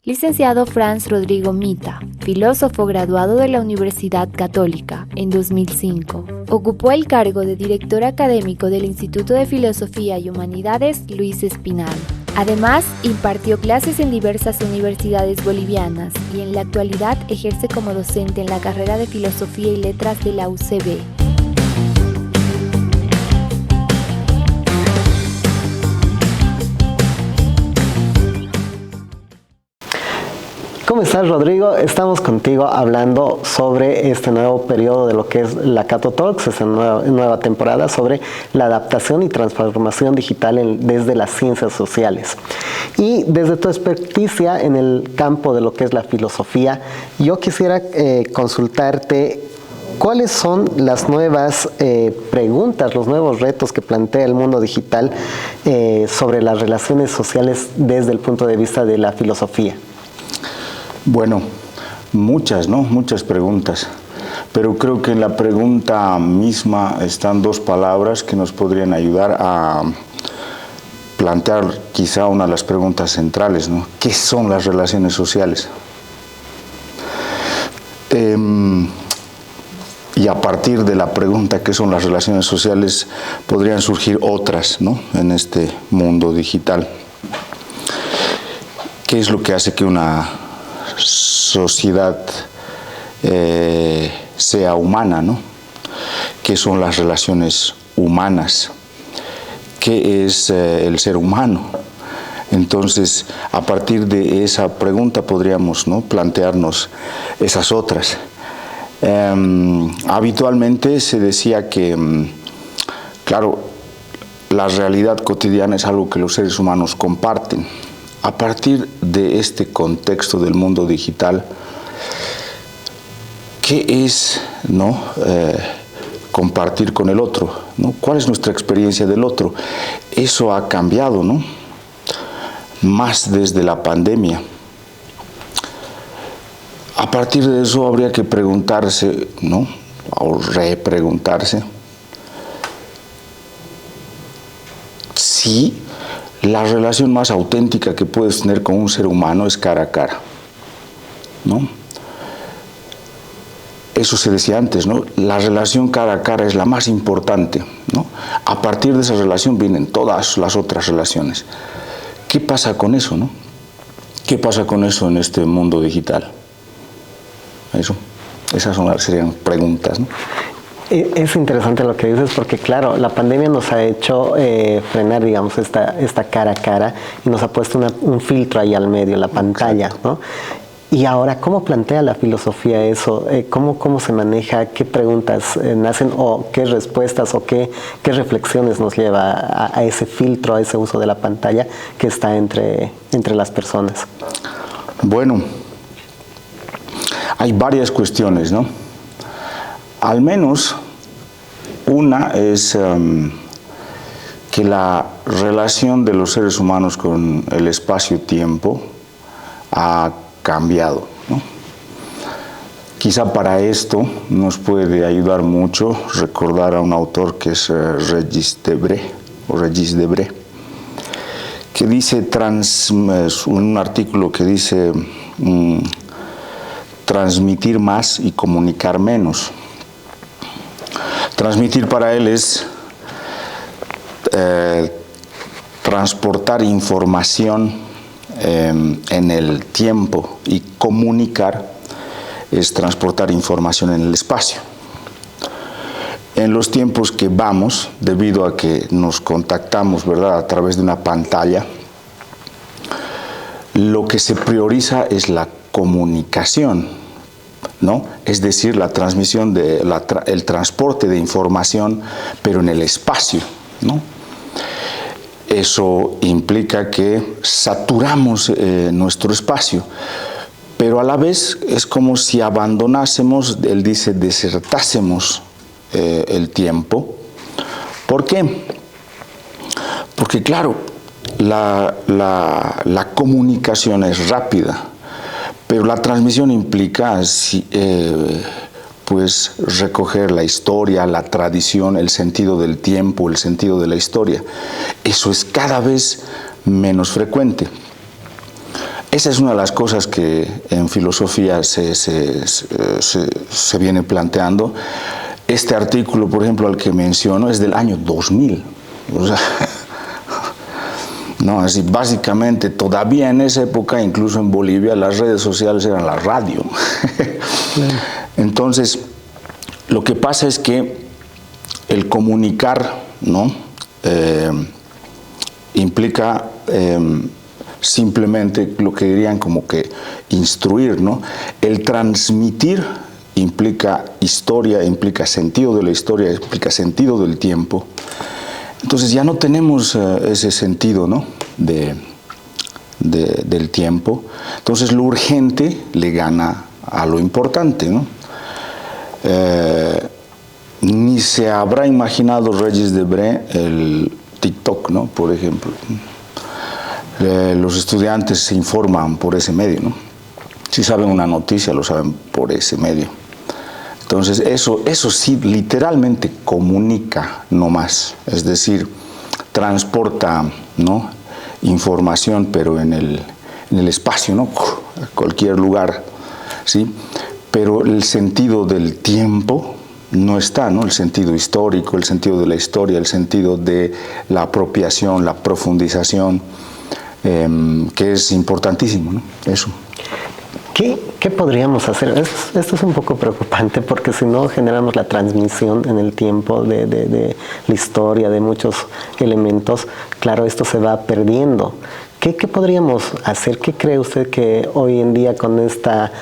Licenciado Franz Rodrigo Mita, filósofo graduado de la Universidad Católica en 2005. Ocupó el cargo de director académico del Instituto de Filosofía y Humanidades Luis Espinal. Además, impartió clases en diversas universidades bolivianas y en la actualidad ejerce como docente en la carrera de Filosofía y Letras de la UCB. ¿Cómo estás, Rodrigo? Estamos contigo hablando sobre este nuevo periodo de lo que es la Cato Talks, esta nueva temporada sobre la adaptación y transformación digital desde las ciencias sociales. Y desde tu experticia en el campo de lo que es la filosofía, yo quisiera consultarte cuáles son las nuevas preguntas, los nuevos retos que plantea el mundo digital sobre las relaciones sociales desde el punto de vista de la filosofía. Bueno, muchas preguntas, pero creo que en la pregunta misma están dos palabras que nos podrían ayudar a plantear quizá una de las preguntas centrales, ¿no? ¿Qué son las relaciones sociales? Y a partir de la pregunta ¿qué son las relaciones sociales? Podrían surgir otras, ¿no? En este mundo digital. ¿Qué es lo que hace que una sociedad sea humana, ¿no? ¿Qué son las relaciones humanas? ¿Qué es el ser humano? Entonces, a partir de esa pregunta podríamos, ¿no?, plantearnos esas otras. Habitualmente se decía que, claro, la realidad cotidiana es algo que los seres humanos comparten. A partir de este contexto del mundo digital, ¿qué es, ¿no?, compartir con el otro, ¿no? ¿Cuál es nuestra experiencia del otro? Eso ha cambiado, ¿no?, más desde la pandemia. A partir de eso habría que preguntarse, ¿no?, o repreguntarse si la relación más auténtica que puedes tener con un ser humano es cara a cara, ¿no? Eso se decía antes, ¿no? La relación cara a cara es la más importante, ¿no? A partir de esa relación vienen todas las otras relaciones. ¿Qué pasa con eso, no? ¿Qué pasa con eso en este mundo digital? Esas serían preguntas, ¿no? Es interesante lo que dices porque, claro, la pandemia nos ha hecho frenar, digamos, esta cara a cara y nos ha puesto un filtro ahí al medio, la pantalla, ¿no? Y ahora, ¿cómo plantea la filosofía eso? ¿Cómo se maneja? ¿Qué preguntas nacen o qué respuestas o qué reflexiones nos lleva a ese filtro, a ese uso de la pantalla que está entre las personas? Bueno, hay varias cuestiones, ¿no? Al menos una es que la relación de los seres humanos con el espacio-tiempo ha cambiado, ¿no? Quizá para esto nos puede ayudar mucho recordar a un autor que es Regis Debray, que dice, un artículo que dice transmitir más y comunicar menos. Transmitir para él es transportar información en el tiempo y comunicar es transportar información en el espacio. En los tiempos que vamos, debido a que nos contactamos, ¿verdad?, a través de una pantalla, lo que se prioriza es la comunicación, ¿no? Es decir, la transmisión el transporte de información, pero en el espacio, ¿no? Eso implica que saturamos nuestro espacio, pero a la vez es como si abandonásemos, él dice, desertásemos el tiempo. ¿Por qué? Porque claro, la comunicación es rápida, pero la transmisión implica pues recoger la historia, la tradición, el sentido del tiempo, el sentido de la historia. Eso es cada vez menos frecuente. esa es una de las cosas que en filosofía se viene planteando. Este artículo, por ejemplo, al que menciono, es del año 2000. O sea, no, así, básicamente, todavía en esa época, incluso en Bolivia, las redes sociales eran la radio. Entonces, lo que pasa es que el comunicar, ¿no? Implica simplemente lo que dirían como que instruir, ¿no? El transmitir implica historia, implica sentido de la historia, implica sentido del tiempo. Entonces ya no tenemos ese sentido, ¿no? del tiempo. Entonces lo urgente le gana a lo importante, ¿no? Ni se habrá imaginado Regis Debray el TikTok, ¿no? Por ejemplo. Los estudiantes se informan por ese medio, ¿no? Si saben una noticia, lo saben por ese medio. Entonces, eso sí, literalmente comunica, no más. Es decir, transporta, ¿no? Información, pero en el espacio, ¿no? A cualquier lugar, ¿sí? Pero el sentido del tiempo no está, ¿no? El sentido histórico, el sentido de la historia, el sentido de la apropiación, la profundización, que es importantísimo, ¿no? Eso. ¿Qué podríamos hacer? Esto es un poco preocupante porque si no generamos la transmisión en el tiempo de la historia, de muchos elementos, claro, esto se va perdiendo. ¿Qué podríamos hacer? ¿Qué cree usted que hoy en día con esta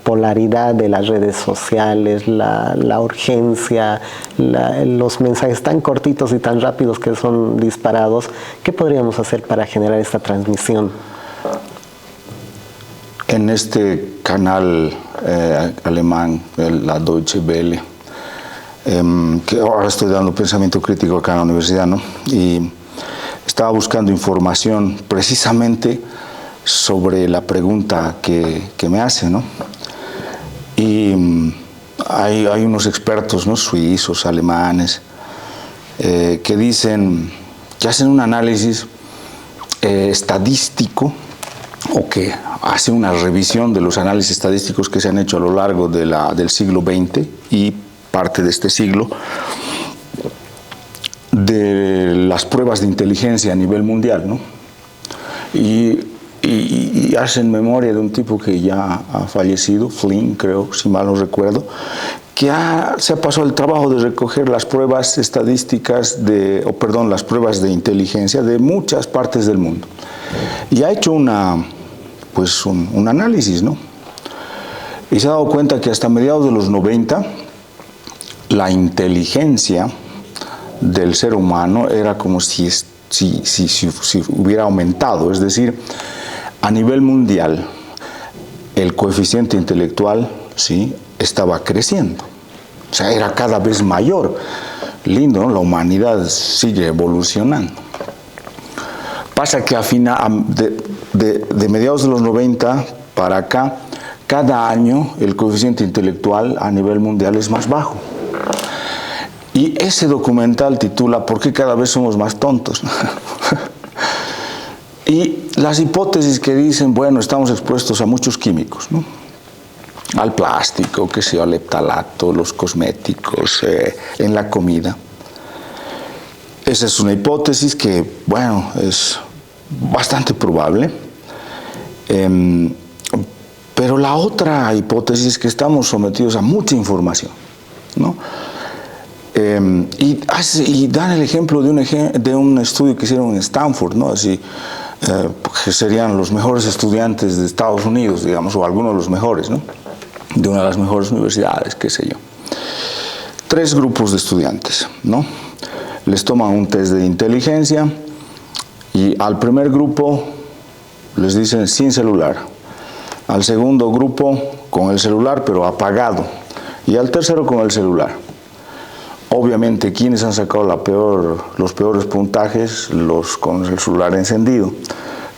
polaridad de las redes sociales, la urgencia, los mensajes tan cortitos y tan rápidos que son disparados, qué podríamos hacer para generar esta transmisión? En este canal alemán, la Deutsche Welle, que ahora estoy dando pensamiento crítico acá en la universidad, ¿no? Y estaba buscando información precisamente sobre la pregunta que me hace, ¿no? Y hay unos expertos, ¿no? Suizos, alemanes, que dicen, que hacen un análisis estadístico, o que hace una revisión de los análisis estadísticos que se han hecho a lo largo del siglo XX y parte de este siglo, de las pruebas de inteligencia a nivel mundial, ¿no? Y hacen memoria de un tipo que ya ha fallecido, Flynn, creo, si mal no recuerdo, que se ha pasado el trabajo de recoger las pruebas estadísticas, las pruebas de inteligencia de muchas partes del mundo. Y ha hecho un análisis, ¿no? Y se ha dado cuenta que hasta mediados de los 90, la inteligencia del ser humano era como si hubiera aumentado, es decir, a nivel mundial, el coeficiente intelectual, ¿sí?, estaba creciendo, o sea, era cada vez mayor. Lindo, ¿no? La humanidad sigue evolucionando. Pasa que de mediados de los 90 para acá, cada año el coeficiente intelectual a nivel mundial es más bajo. Y ese documental titula ¿Por qué cada vez somos más tontos? Y las hipótesis que dicen, bueno, estamos expuestos a muchos químicos, ¿no? Al plástico, qué sé yo, al ftalato, los cosméticos, en la comida. Esa es una hipótesis que, bueno, es bastante probable. Pero la otra hipótesis es que estamos sometidos a mucha información, ¿no? Y dan el ejemplo de un estudio que hicieron en Stanford, ¿no? Así, que serían los mejores estudiantes de Estados Unidos, digamos, o algunos de los mejores, ¿no? De una de las mejores universidades, qué sé yo. 3 grupos de estudiantes, ¿no? Les toman un test de inteligencia y al primer grupo les dicen sin celular, al segundo grupo con el celular pero apagado y al tercero con el celular. Obviamente, ¿quiénes han sacado los peores puntajes? Los con el celular encendido.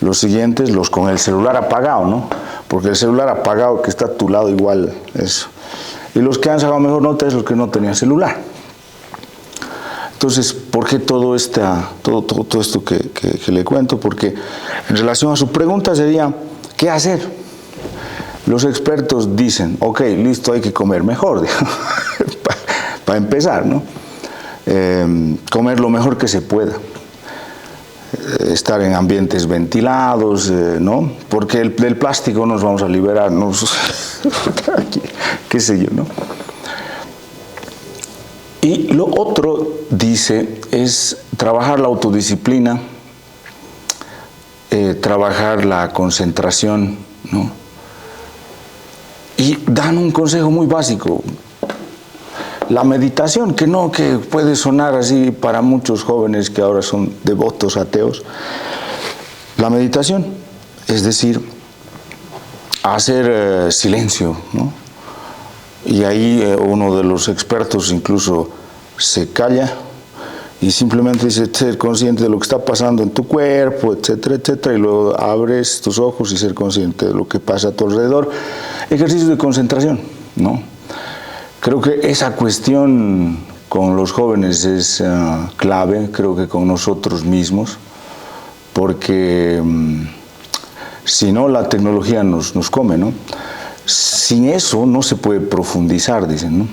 Los siguientes, los con el celular apagado, ¿no? Porque el celular apagado que está a tu lado igual es. Y los que han sacado mejor nota es los que no tenían celular. Entonces, ¿por qué todo esto que le cuento? Porque en relación a su pregunta sería, ¿qué hacer? Los expertos dicen, ok, listo, hay que comer mejor, para empezar, ¿no? Comer lo mejor que se pueda. Estar en ambientes ventilados, ¿no? Porque del plástico nos vamos a liberar, qué sé yo, ¿no? Y lo otro, dice, es trabajar la autodisciplina, trabajar la concentración, ¿no? Y dan un consejo muy básico, la meditación, que puede sonar así para muchos jóvenes que ahora son devotos ateos. La meditación, es decir, hacer silencio, ¿no? Y ahí uno de los expertos incluso se calla y simplemente dice, ser consciente de lo que está pasando en tu cuerpo, etcétera, etcétera, y luego abres tus ojos y ser consciente de lo que pasa a tu alrededor. Ejercicio de concentración, ¿no? Creo que esa cuestión con los jóvenes es clave, creo que con nosotros mismos, porque si no la tecnología nos come, ¿no? Sin eso no se puede profundizar, dicen,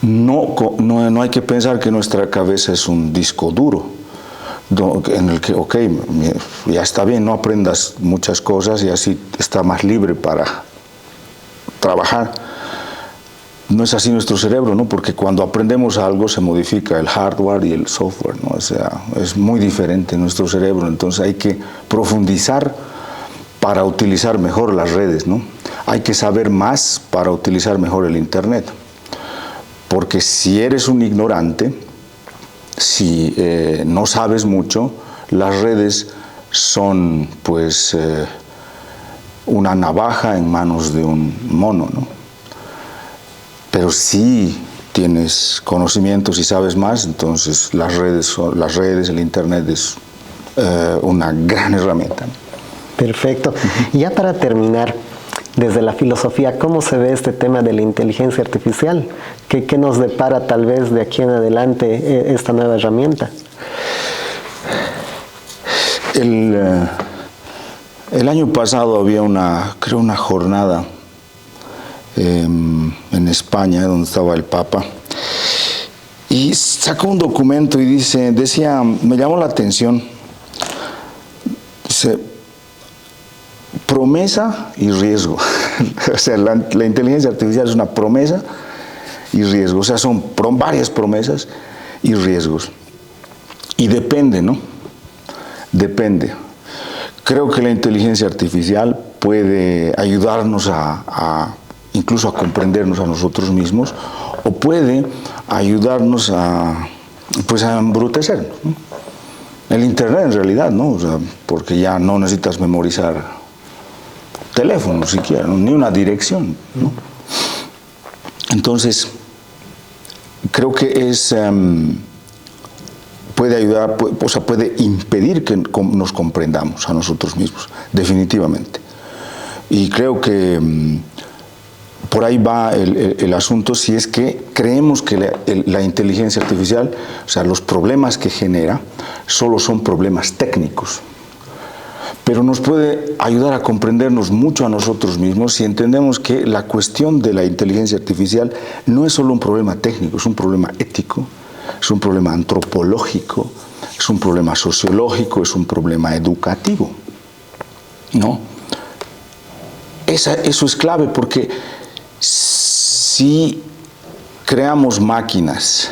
¿no? No hay que pensar que nuestra cabeza es un disco duro, en el que, ok, ya está bien, no aprendas muchas cosas y así está más libre para trabajar. No es así nuestro cerebro, ¿no? Porque cuando aprendemos algo se modifica el hardware y el software, ¿no? O sea, es muy diferente nuestro cerebro, entonces hay que profundizar para utilizar mejor las redes, ¿no? Hay que saber más para utilizar mejor el Internet. Porque si eres un ignorante, si no sabes mucho, las redes son pues una navaja en manos de un mono, ¿no? Pero si tienes conocimientos y sabes más, entonces las redes, el Internet es una gran herramienta, ¿no? Perfecto. Y ya para terminar, desde la filosofía, ¿cómo se ve este tema de la inteligencia artificial? ¿Qué nos depara tal vez de aquí en adelante esta nueva herramienta? El año pasado había una jornada en España, donde estaba el Papa, y sacó un documento y decía, me llamó la atención, dice, promesa y riesgo. O sea, la inteligencia artificial es una promesa y riesgo, o sea, son varias promesas y riesgos. Y depende, ¿no? Depende. Creo que la inteligencia artificial puede ayudarnos incluso a comprendernos a nosotros mismos, o puede ayudarnos a embrutecernos, ¿no? El Internet en realidad, ¿no? O sea, porque ya no necesitas memorizar teléfono siquiera, ¿no? Ni una dirección, ¿no? Entonces, creo que puede ayudar, puede impedir que nos comprendamos a nosotros mismos, definitivamente. Y creo que por ahí va el asunto, si es que creemos que la inteligencia artificial, o sea, los problemas que genera, solo son problemas técnicos. Pero nos puede ayudar a comprendernos mucho a nosotros mismos si entendemos que la cuestión de la inteligencia artificial no es solo un problema técnico, es un problema ético, es un problema antropológico, es un problema sociológico, es un problema educativo, ¿no? Eso es clave, porque si creamos máquinas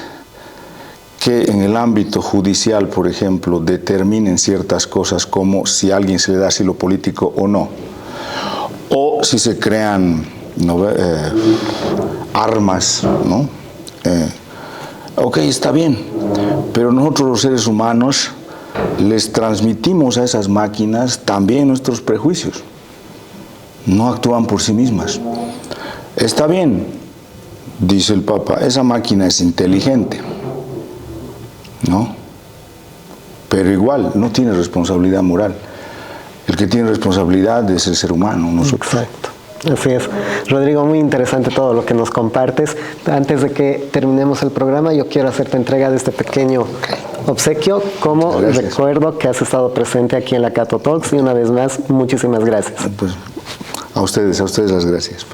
que en el ámbito judicial, por ejemplo, determinen ciertas cosas como si a alguien se le da asilo político o no, o si se crean armas, ¿no? Ok, está bien, pero nosotros los seres humanos les transmitimos a esas máquinas también nuestros prejuicios. No actúan por sí mismas. Está bien, dice el Papa, esa máquina es inteligente, ¿no? Pero igual no tiene responsabilidad moral. El que tiene responsabilidad es el ser humano, nosotros. Exacto. Así es. Rodrigo, muy interesante todo lo que nos compartes. Antes de que terminemos el programa, yo quiero hacerte entrega de este pequeño obsequio como recuerdo que has estado presente aquí en la Cato Talks, y una vez más, muchísimas gracias. Pues a ustedes las gracias.